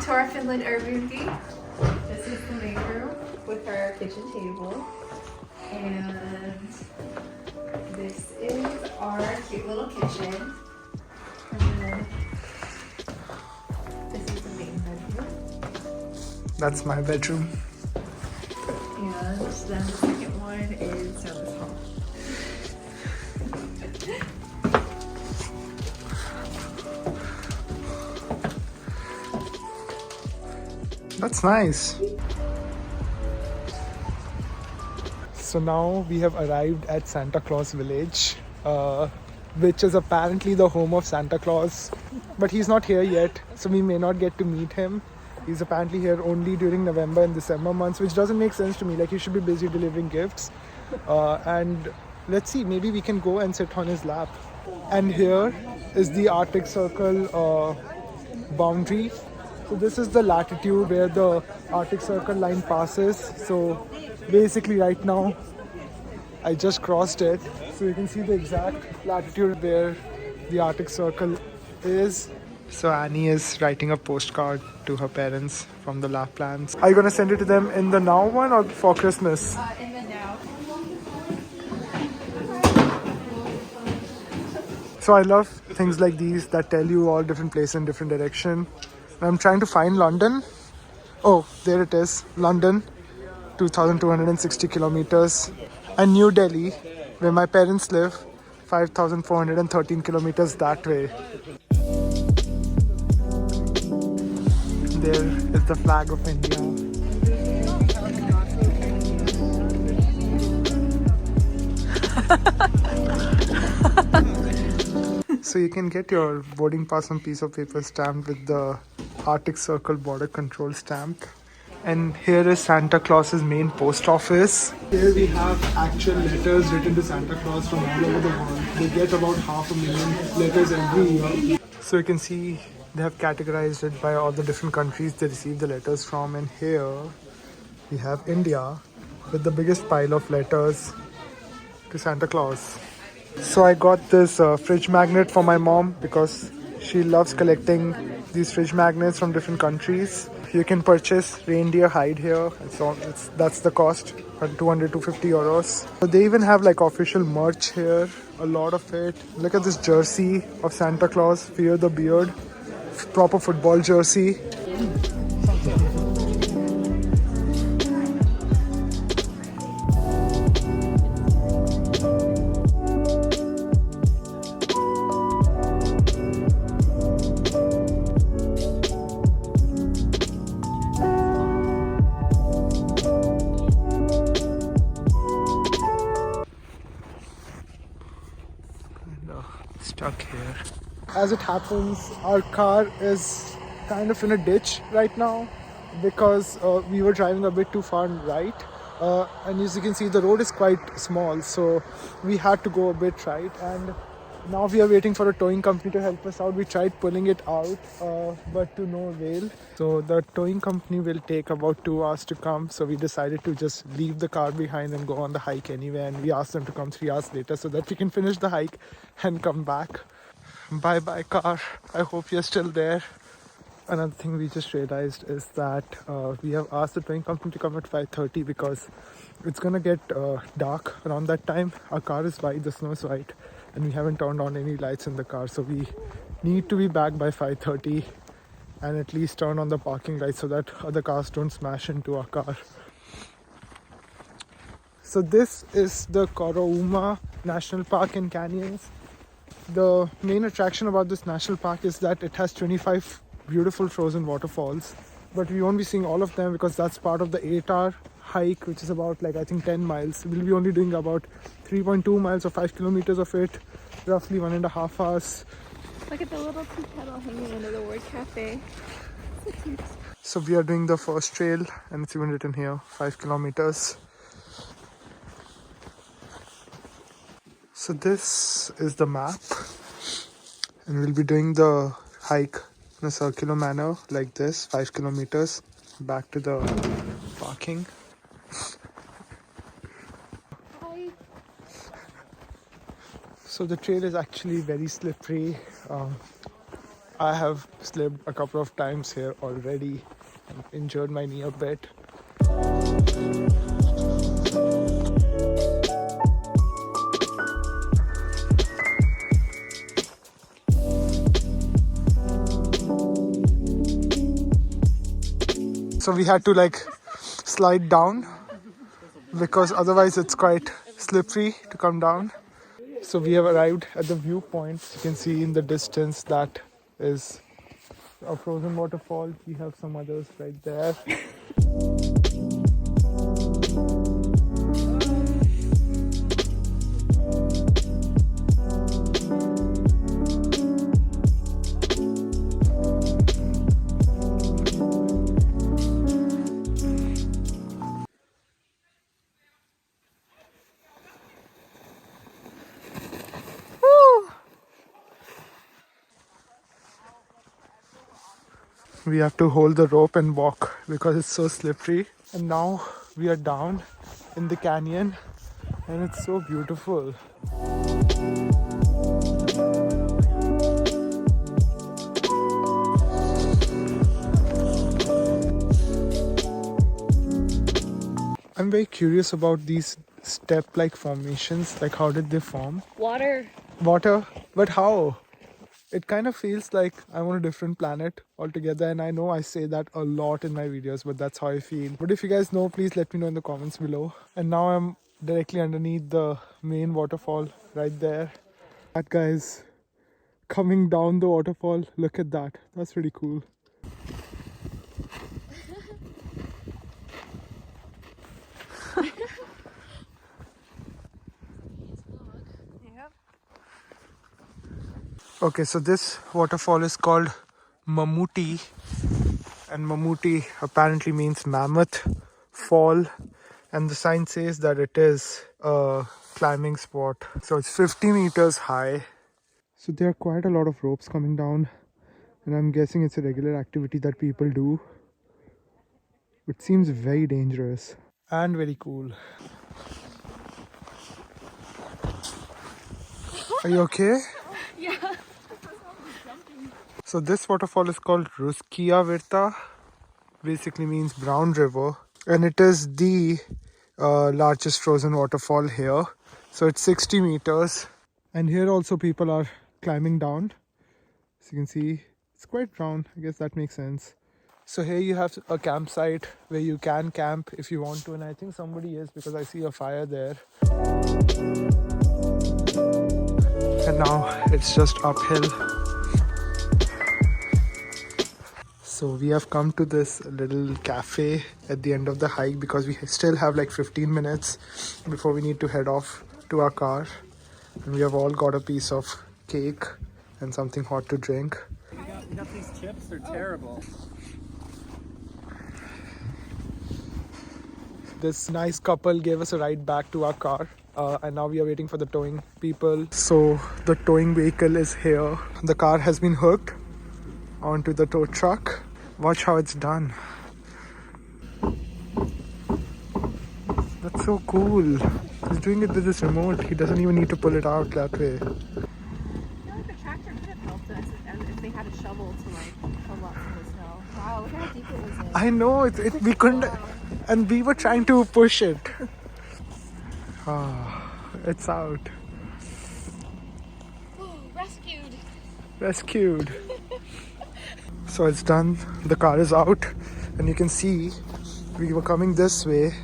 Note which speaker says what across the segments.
Speaker 1: to our Finland Airbnb. This is the main room with our kitchen table. And this is our cute little kitchen. And then this is the main bedroom.
Speaker 2: That's my bedroom.
Speaker 1: And then the second one is down this hall.
Speaker 2: That's nice. So now we have arrived at Santa Claus Village, which is apparently the home of Santa Claus. But he's not here yet, so we may not get to meet him. He's apparently here only during November and December months, which doesn't make sense to me. Like, he should be busy delivering gifts. And let's see, maybe we can go and sit on his lap. And here is the Arctic Circle boundary. So this is the latitude where the Arctic Circle line passes. So basically right now, I just crossed it. So you can see the exact latitude where the Arctic Circle is. So Annie is writing a postcard to her parents from the Laplands. Are you going to send it to them in the now one or for Christmas?
Speaker 1: In the now.
Speaker 2: So I love things like these that tell you all different places in different direction. I'm trying to find London. Oh, there it is. London, 2,260 kilometers. And New Delhi, where my parents live, 5,413 kilometers that way. There is the flag of India. So you can get your boarding pass on piece of paper stamped with the Arctic Circle border control stamp. And here is Santa Claus's main post office. Here we have actual letters written to Santa Claus from all over the world. They get about 500,000 letters every year. So you can see they have categorized it by all the different countries they receive the letters from. And here we have India with the biggest pile of letters to Santa Claus. So I got this fridge magnet for my mom because she loves collecting these fridge magnets from different countries. You can purchase reindeer hide here. That's the cost, 200 to 50 euros. So they even have like official merch here, a lot of it. Look at this jersey of Santa Claus, Fear the Beard, proper football jersey. Stuck here. As it happens, our car is kind of in a ditch right now because we were driving a bit too far right, and as you can see the road is quite small, so we had to go a bit right, and now we are waiting for a towing company to help us out. We tried pulling it out, but to no avail. So the towing company will take about 2 hours to come, so we decided to just leave the car behind and go on the hike anyway, and we asked them to come 3 hours later so that we can finish the hike and come back. Bye bye car, I hope you're still there. Another thing we just realized is that we have asked the towing company to come at 5:30 because it's gonna get dark around that time. Our car is white, the snow is white, and we haven't turned on any lights in the car, so we need to be back by 5:30 and at least turn on the parking lights so that other cars don't smash into our car. So this is the Korouoma National Park in Canyons. The main attraction about this national park is that it has 25 beautiful frozen waterfalls, but we won't be seeing all of them because that's part of the 8-hour hike, which is about like I think 10 miles. We'll be only doing about 3.2 miles or 5 kilometers of it, roughly 1.5 hours.
Speaker 1: Look at the little tea kettle hanging under the word cafe. So cute.
Speaker 2: So we are doing the first trail, and it's even written here, 5 kilometers. So this is the map, and we'll be doing the hike in a circular manner like this, 5 kilometers back to the parking.
Speaker 1: Hi.
Speaker 2: So the trail is actually very slippery. I have slipped a couple of times here already and injured my knee a bit. So we had to like slide down because otherwise it's quite slippery to come down. So we have arrived at the viewpoint. You can see in the distance that is a frozen waterfall. We have some others right there. We have to hold the rope and walk because it's so slippery. And now we are down in the canyon and it's so beautiful. I'm very curious about these step-like formations. Like, how did they form?
Speaker 3: Water.
Speaker 2: Water? But how? It kind of feels like I'm on a different planet altogether, and I know I say that a lot in my videos, but that's how I feel. But if you guys know, please let me know in the comments below. And now I'm directly underneath the main waterfall right there. That guy's coming down the waterfall. Look at that. That's pretty cool. Okay, so this waterfall is called Mamuti, and Mamuti apparently means mammoth fall, and the sign says that it is a climbing spot. So it's 50 meters high. So there are quite a lot of ropes coming down, and I'm guessing it's a regular activity that people do. It seems very dangerous and very cool. Are you okay?
Speaker 3: Yeah.
Speaker 2: So this waterfall is called Ruskia Virta, basically means brown river, and it is the largest frozen waterfall here. So it's 60 meters, and here also people are climbing down. As you can see, it's quite brown. I guess that makes sense. So here you have a campsite where you can camp if you want to, and I think somebody is because I see a fire there. And now it's just uphill. So we have come to this little cafe at the end of the hike because we still have like 15 minutes before we need to head off to our car. And we have all got a piece of cake and something hot to drink.
Speaker 4: You got these chips? They're terrible.
Speaker 2: This nice couple gave us a ride back to our car. And now we are waiting for the towing people. So the towing vehicle is here. The car has been hooked onto the tow truck. Watch how it's done. That's so cool. He's doing it with this remote. He doesn't even need to pull it out that way.
Speaker 1: I feel like the tractor could have helped us if they had a shovel to like pull up some of the snow. Wow, look how deep it was in.
Speaker 2: I know, we couldn't, and we were trying to push it. It's out.
Speaker 3: Ooh, rescued.
Speaker 2: Rescued. So it's done. The car is out, and you can see we were coming this way,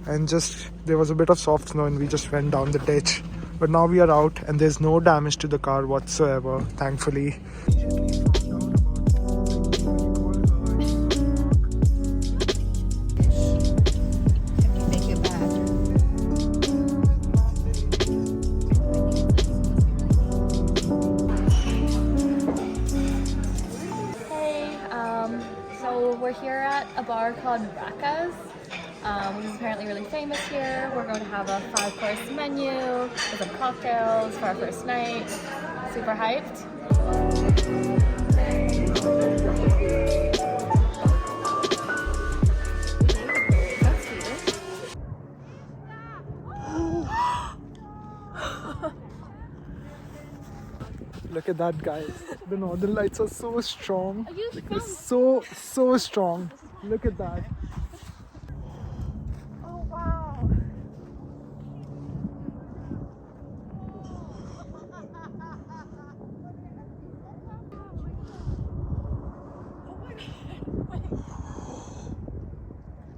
Speaker 2: and just there was a bit of soft snow, and we just went down the ditch. But now we are out, and there's no damage to the car whatsoever, thankfully.
Speaker 3: So we're here at a bar called Raka's, which is apparently really famous here. We're going to have a 5-course menu with some cocktails for our first night. Super hyped.
Speaker 2: Look at that, guys. The northern lights are so strong.
Speaker 3: Are you
Speaker 2: Like,
Speaker 3: strong?
Speaker 2: they're so strong. Look at that.
Speaker 3: Oh wow.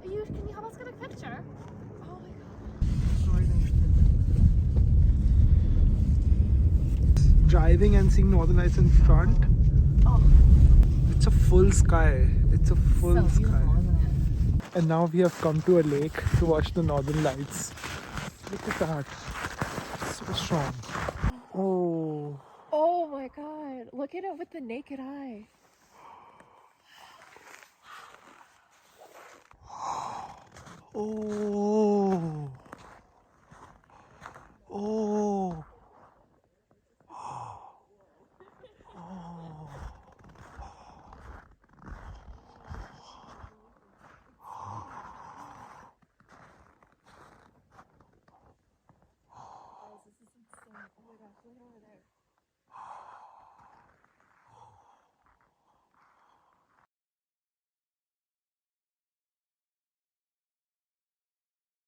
Speaker 3: Can you help us get a picture? Oh my god.
Speaker 2: Driving and seeing northern lights in front.
Speaker 3: Oh.
Speaker 2: It's a full sky. It's a full
Speaker 3: So
Speaker 2: sky.
Speaker 3: beautiful, isn't it?
Speaker 2: And now we have come to a lake to watch the northern lights. Look at that. So strong. Oh.
Speaker 3: Oh my god. Look at it with the naked eye.
Speaker 2: Oh.